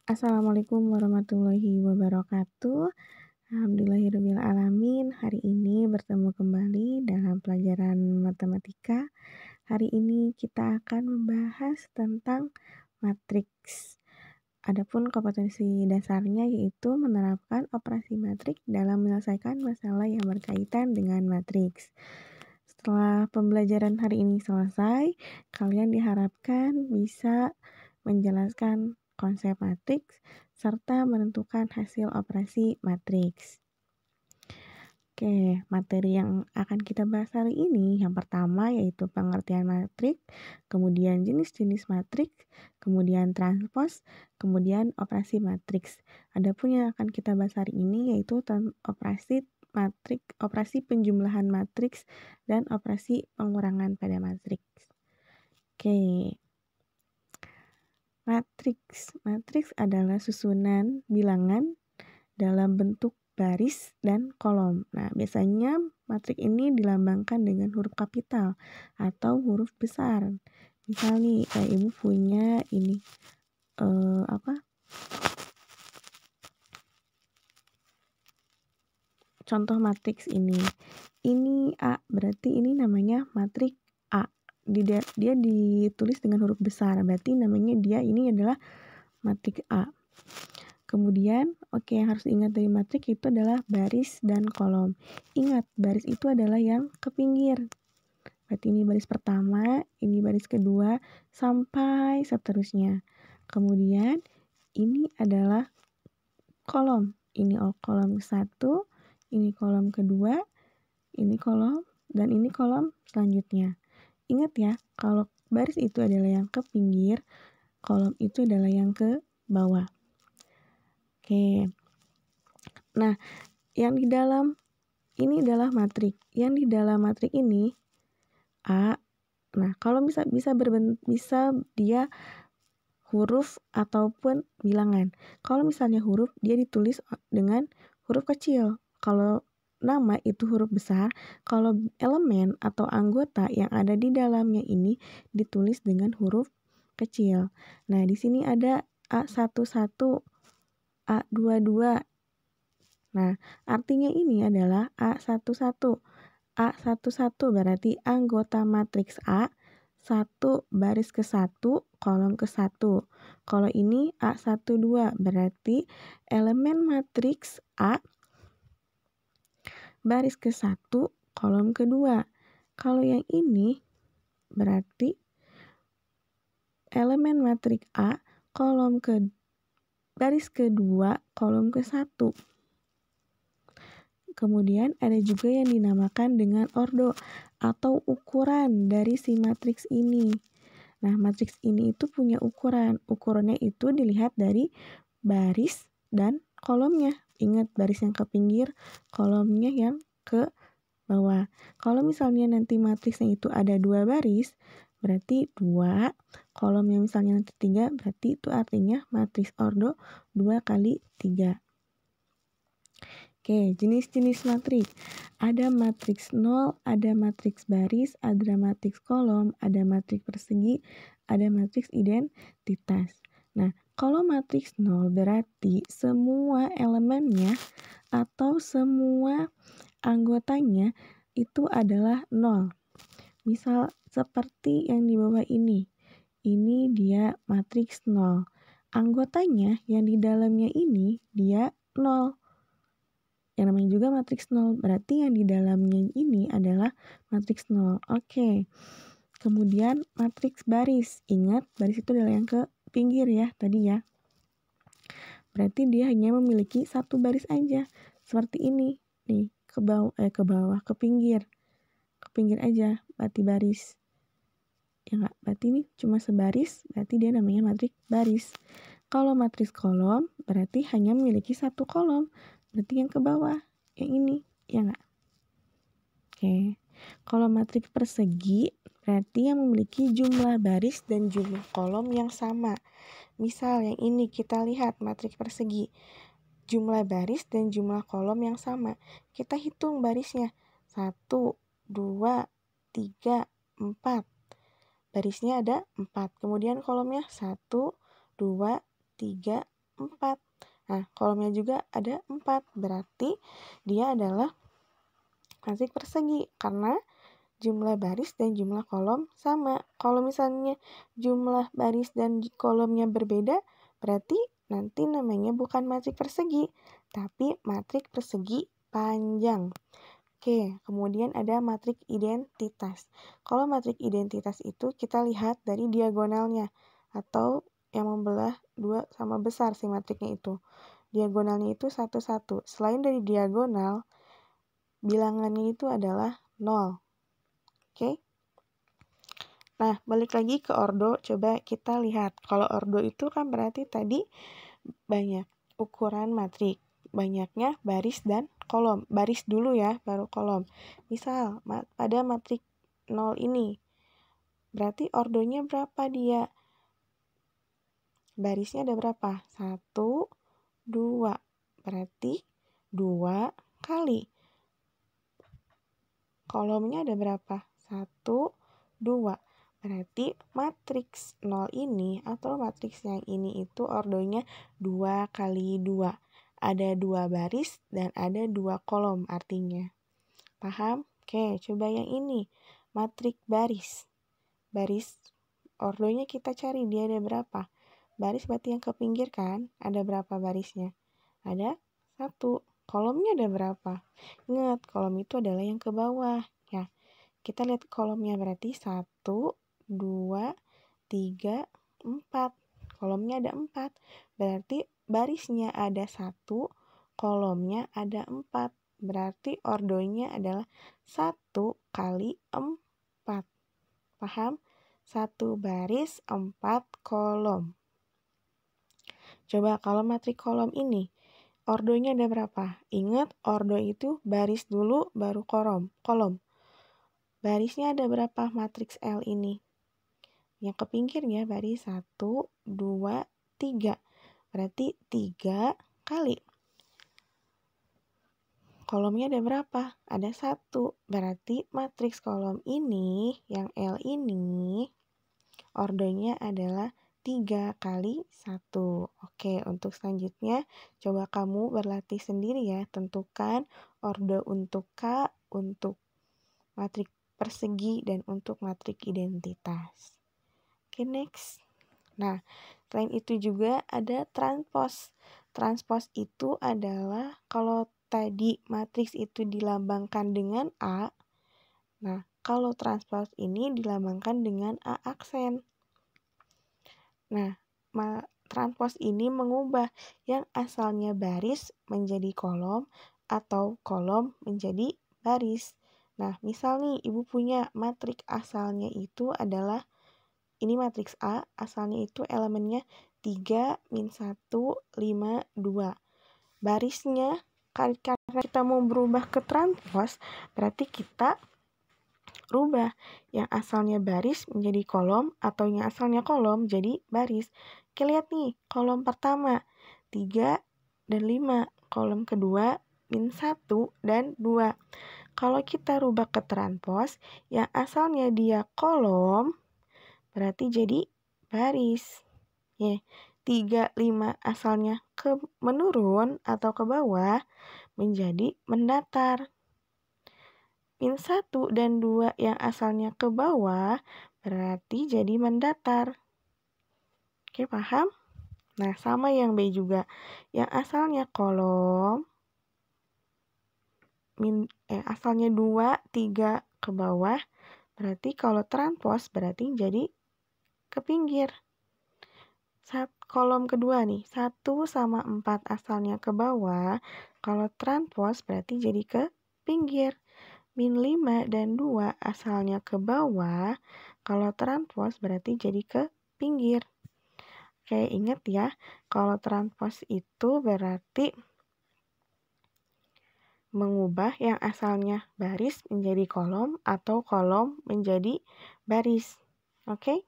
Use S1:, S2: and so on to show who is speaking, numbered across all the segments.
S1: Assalamualaikum warahmatullahi wabarakatuh. Alhamdulillahirabbil alamin. Hari ini bertemu kembali dalam pelajaran matematika. Hari ini kita akan membahas tentang matriks. Adapun kompetensi dasarnya yaitu menerapkan operasi matriks dalam menyelesaikan masalah yang berkaitan dengan matriks. Setelah pembelajaran hari ini selesai, kalian diharapkan bisa menjelaskan konsep matriks serta menentukan hasil operasi matriks. Oke, materi yang akan kita bahas hari ini yang pertama yaitu pengertian matriks, kemudian jenis-jenis matriks, kemudian transpos, kemudian operasi matriks. Adapun yang akan kita bahas hari ini yaitu operasi matriks, operasi penjumlahan matriks, dan operasi pengurangan pada matriks. Oke. Matriks adalah susunan bilangan dalam bentuk baris dan kolom. Nah, biasanya matriks ini dilambangkan dengan huruf kapital atau huruf besar. Misal nih, ibu punya ini contoh matriks ini. Ini A, berarti ini namanya matriks A. Dia ditulis dengan huruf besar, berarti namanya dia ini adalah matriks A. Kemudian, yang harus diingat dari matriks itu adalah baris dan kolom. Ingat, baris itu adalah yang ke pinggir. Berarti ini baris pertama, ini baris kedua, sampai seterusnya. Kemudian, ini adalah kolom. Ini kolom 1, ini kolom kedua, ini kolom, dan ini kolom selanjutnya. Ingat ya, kalau baris itu adalah yang ke pinggir, kolom itu adalah yang ke bawah. Oke. Nah, yang di dalam ini adalah matriks. Yang di dalam matriks ini A. Nah, kalau bisa dia huruf ataupun bilangan. Kalau misalnya huruf, dia ditulis dengan huruf kecil. Kalau nama itu huruf besar, kalau elemen atau anggota yang ada di dalamnya ini ditulis dengan huruf kecil. Nah, di sini ada A11, A22. Nah, artinya ini adalah A11. A11 berarti anggota matriks A, 1 baris ke 1, kolom ke 1. Kalau ini A12 berarti elemen matriks A, baris ke 1, kolom kedua. Kalau yang ini berarti elemen matriks A, baris kedua, kolom ke 1. Kemudian ada juga yang dinamakan dengan ordo atau ukuran dari si matriks ini. Nah, matriks ini itu punya ukuran. Ukurannya itu dilihat dari baris dan kolomnya. Ingat, baris yang ke pinggir, kolomnya yang ke bawah. Kalau misalnya nanti matriksnya itu ada 2 baris, berarti 2. Kolomnya misalnya nanti 3, berarti itu artinya matriks ordo 2 kali 3. Oke, jenis-jenis matriks. Ada matriks 0, ada matriks baris, ada matriks kolom, ada matriks persegi, ada matriks identitas. Nah, kalau matriks 0 berarti semua elemennya atau semua anggotanya itu adalah 0. Misal seperti yang di bawah ini. Ini dia matriks 0. Anggotanya yang di dalamnya ini dia 0. Yang namanya juga matriks 0, berarti yang di dalamnya ini adalah matriks 0. Oke. Kemudian matriks baris. Ingat, baris itu adalah yang ke pinggir ya, tadi ya. Berarti dia hanya memiliki 1 baris aja. Seperti ini. Nih, ke bawah, ke pinggir. Ke pinggir aja, berarti baris. Ya enggak, berarti ini cuma sebaris, berarti dia namanya matriks baris. Kalau matriks kolom, berarti hanya memiliki 1 kolom. Berarti yang ke bawah, yang ini, ya enggak? Oke. Kalau matriks persegi, berarti yang memiliki jumlah baris dan jumlah kolom yang sama. Misal yang ini kita lihat matriks persegi. Jumlah baris dan jumlah kolom yang sama. Kita hitung barisnya. 1, 2, 3, 4. Barisnya ada 4. Kemudian kolomnya 1, 2, 3, 4. Nah, kolomnya juga ada 4. Berarti dia adalah matrik persegi karena jumlah baris dan jumlah kolom sama. Kalau misalnya jumlah baris dan kolomnya berbeda, berarti nanti namanya bukan matrik persegi, tapi matrik persegi panjang. Oke, kemudian ada matrik identitas. Kalau matrik identitas itu kita lihat dari diagonalnya atau yang membelah 2 sama besar si matriknya itu. Diagonalnya itu 1, 1. Selain dari diagonal, bilangannya itu adalah 0. Oke. Nah, balik lagi ke ordo, coba kita lihat. Kalau ordo itu kan berarti tadi banyak ukuran matrik. Banyaknya baris dan kolom. Baris dulu ya, baru kolom. Misal, pada matrik 0 ini, berarti ordonya berapa dia? Barisnya ada berapa? 1, 2. Berarti 2 kali. Kolomnya ada berapa? 1, 2. Berarti matriks 0 ini atau matriks yang ini itu ordonya 2 kali 2. Ada 2 baris dan ada 2 kolom artinya. Paham? Oke, coba yang ini. Matrik baris. Baris ordonya kita cari dia ada berapa? Baris berarti yang ke pinggir kan? Ada berapa barisnya? Ada 1. Kolomnya ada berapa? Ingat, kolom itu adalah yang ke bawah. Ya, kita lihat kolomnya berarti 1, 2, 3, 4. Kolomnya ada 4. Berarti barisnya ada 1, kolomnya ada 4. Berarti ordonya adalah 1 kali 4. Paham? 1 baris, 4 kolom. Coba kalau matrik kolom ini, ordonya ada berapa? Ingat, ordo itu baris dulu baru kolom. Barisnya ada berapa matriks L ini? Yang ke pinggir ya, baris 1, 2, 3. Berarti 3 kali. Kolomnya ada berapa? Ada 1. Berarti matriks kolom ini, yang L ini, ordonya adalah 3 kali 1. Oke, untuk selanjutnya, coba kamu berlatih sendiri ya. Tentukan ordo untuk K, untuk matrik persegi, dan untuk matrik identitas. Oke, next. Nah, selain itu juga ada transpos. Transpos itu adalah kalau tadi matriks itu dilambangkan dengan A, nah, kalau transpos ini dilambangkan dengan A aksen. Nah, transpos ini mengubah yang asalnya baris menjadi kolom atau kolom menjadi baris. Nah, misal nih, Ibu punya matrik asalnya itu adalah, ini matriks A, asalnya itu elemennya 3, min 1, 5, 2. Barisnya, karena kita mau berubah ke transpos, berarti kita rubah yang asalnya baris menjadi kolom atau yang asalnya kolom jadi baris. Oke, lihat nih, kolom pertama 3 dan 5, kolom kedua min 1 dan 2. Kalau kita rubah ke transpos, yang asalnya dia kolom berarti jadi baris. Ya, 3, 5 asalnya ke menurun atau ke bawah menjadi mendatar. Min 1 dan 2 yang asalnya ke bawah berarti jadi mendatar. Oke, paham? Nah, sama yang B juga. Yang asalnya kolom, asalnya 2, 3 ke bawah, berarti kalau transpos berarti jadi ke pinggir. Kolom kedua nih, 1 sama 4 asalnya ke bawah, kalau transpos berarti jadi ke pinggir. Min 5 dan 2 asalnya ke bawah, kalau transpos berarti jadi ke pinggir. Oke, ingat ya, kalau transpos itu berarti mengubah yang asalnya baris menjadi kolom atau kolom menjadi baris. Oke?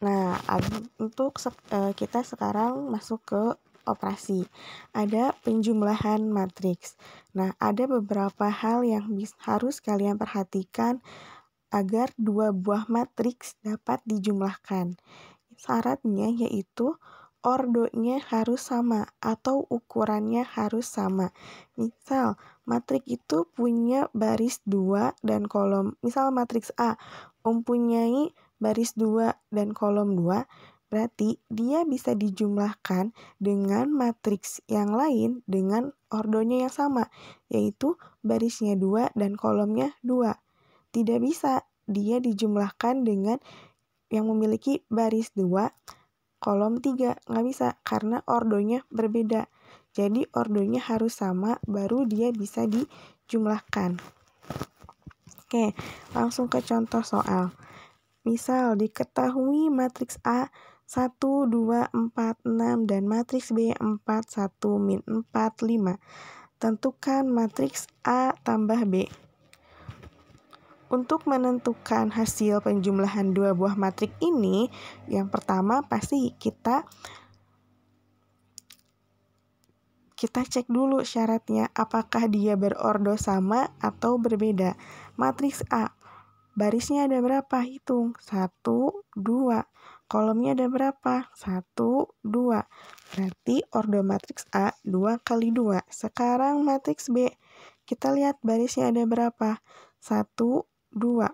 S1: Nah, untuk kita sekarang masuk ke operasi. Ada penjumlahan matriks. Nah, ada beberapa hal yang harus kalian perhatikan agar dua buah matriks dapat dijumlahkan. Syaratnya yaitu ordonya harus sama atau ukurannya harus sama. Misal, matrik itu punya baris 2 dan kolom. Misal matriks A mempunyai baris 2 dan kolom 2, berarti dia bisa dijumlahkan dengan matriks yang lain dengan ordonya yang sama, yaitu barisnya 2 dan kolomnya 2. Tidak bisa dia dijumlahkan dengan yang memiliki baris 2, kolom 3, nggak bisa karena ordonya berbeda. Jadi ordonya harus sama baru dia bisa dijumlahkan. Oke, langsung ke contoh soal. Misal diketahui matriks A 1, 2, 4, 6 dan matriks B 4, 1, min 4, 5. Tentukan matriks A tambah B. Untuk menentukan hasil penjumlahan dua buah matriks ini, yang pertama pasti kita cek dulu syaratnya, apakah dia berordo sama atau berbeda. Matriks A, barisnya ada berapa? Hitung. 1, 2. Kolomnya ada berapa? 1, 2. Berarti ordo matriks A 2 kali 2. Sekarang matriks B, kita lihat barisnya ada berapa? 1, 2.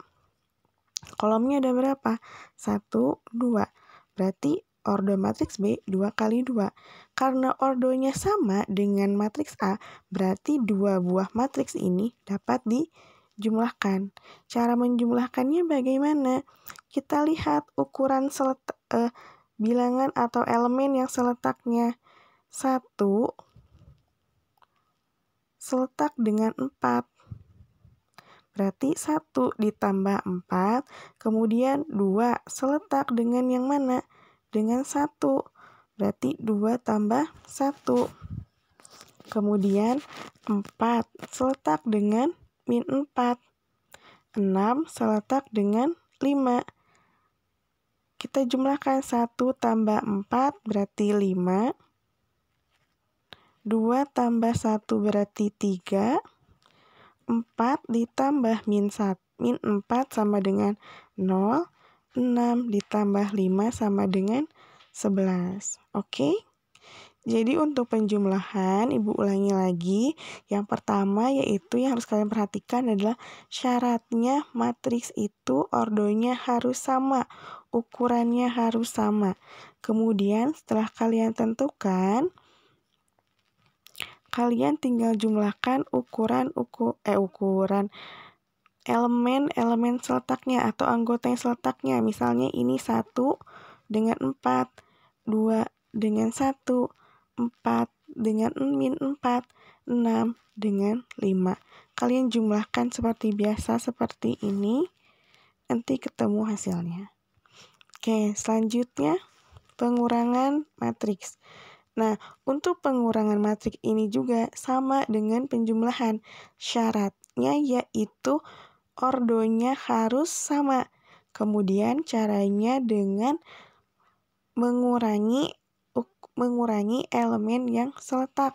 S1: Kolomnya ada berapa? 1, 2. Berarti ordo matriks B 2 kali 2. Karena ordonya sama dengan matriks A, berarti dua buah matriks ini dapat dijumlahkan. Cara menjumlahkannya bagaimana? Kita lihat ukuran bilangan atau elemen yang seletaknya. 1 seletak dengan 4. Berarti 1 ditambah 4, kemudian 2 seletak dengan yang mana? Dengan 1. Berarti 2 tambah 1. Kemudian 4 seletak dengan min 4. 6 seletak dengan 5. Kita jumlahkan 1 tambah 4 berarti 5. 2 tambah 1 berarti 3. 4 ditambah min 4 sama dengan 0. 6 ditambah 5 sama dengan 11. Oke? Jadi untuk penjumlahan, Ibu ulangi lagi. Yang pertama yaitu yang harus kalian perhatikan adalah syaratnya matriks itu ordonya harus sama, ukurannya harus sama. Kemudian setelah kalian tentukan, kalian tinggal jumlahkan ukuran elemen seletaknya atau anggota yang seletaknya. Misalnya ini 1 dengan 4, 2 dengan 1, 4 dengan min 4, 6 dengan 5. Kalian jumlahkan seperti biasa seperti ini, nanti ketemu hasilnya. Oke, selanjutnya pengurangan matriks. Nah, untuk pengurangan matriks ini juga sama dengan penjumlahan. Syaratnya yaitu ordonya harus sama. Kemudian caranya dengan mengurangi elemen yang seletak.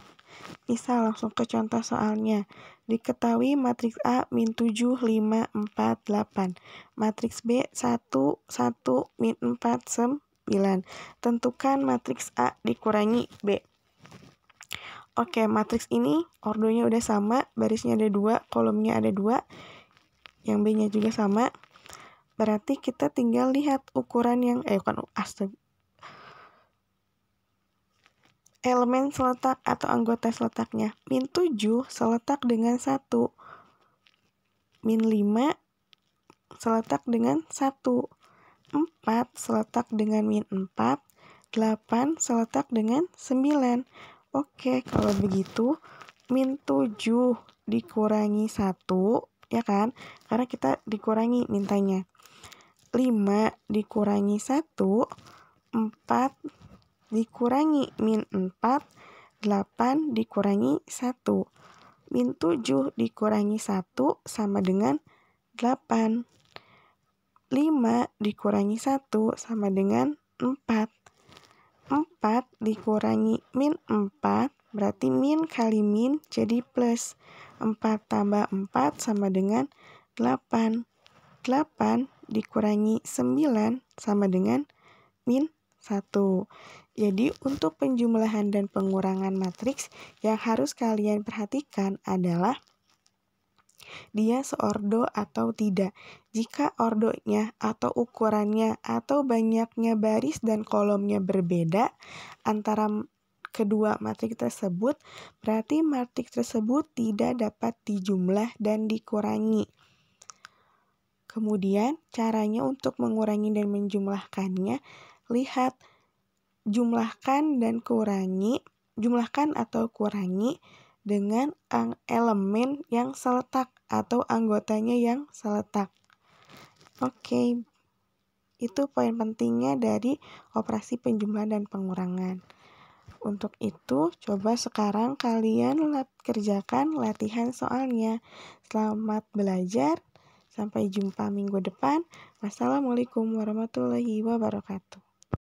S1: Misal langsung ke contoh soalnya. Diketahui matriks A min 7, 5, 4, 8. Matriks B 1, 1, min 4, 9. Tentukan matriks A dikurangi B. Oke, matriks ini ordonya udah sama, barisnya ada 2, kolomnya ada 2, yang B-nya juga sama. Berarti kita tinggal lihat ukuran yang elemen seletak atau anggota seletaknya. Min 7 seletak dengan 1. Min 5 seletak dengan 1. 4 seletak dengan min 4. 8 seletak dengan 9. Oke, kalau begitu min 7 dikurangi 1, ya kan? Karena kita dikurangi mintanya. 5 dikurangi 1, 4 dikurangi min 4, 8 dikurangi 1. Min 7 dikurangi 1 sama dengan 8. 5 dikurangi 1 sama dengan 4. 4 dikurangi min 4, berarti min kali min jadi plus. 4 tambah 4 sama dengan 8. 8 dikurangi 9 sama dengan min 1. Jadi untuk penjumlahan dan pengurangan matriks yang harus kalian perhatikan adalah dia seordo atau tidak. Jika ordonya atau ukurannya atau banyaknya baris dan kolomnya berbeda antara kedua matriks tersebut, berarti matriks tersebut tidak dapat dijumlah dan dikurangi. Kemudian, caranya untuk mengurangi dan menjumlahkannya, lihat jumlahkan atau kurangi dengan elemen yang seletak atau anggotanya yang seletak. Oke, itu poin pentingnya dari operasi penjumlahan dan pengurangan. Untuk itu, coba sekarang kalian kerjakan latihan soalnya. Selamat belajar, sampai jumpa minggu depan. Wassalamualaikum warahmatullahi wabarakatuh.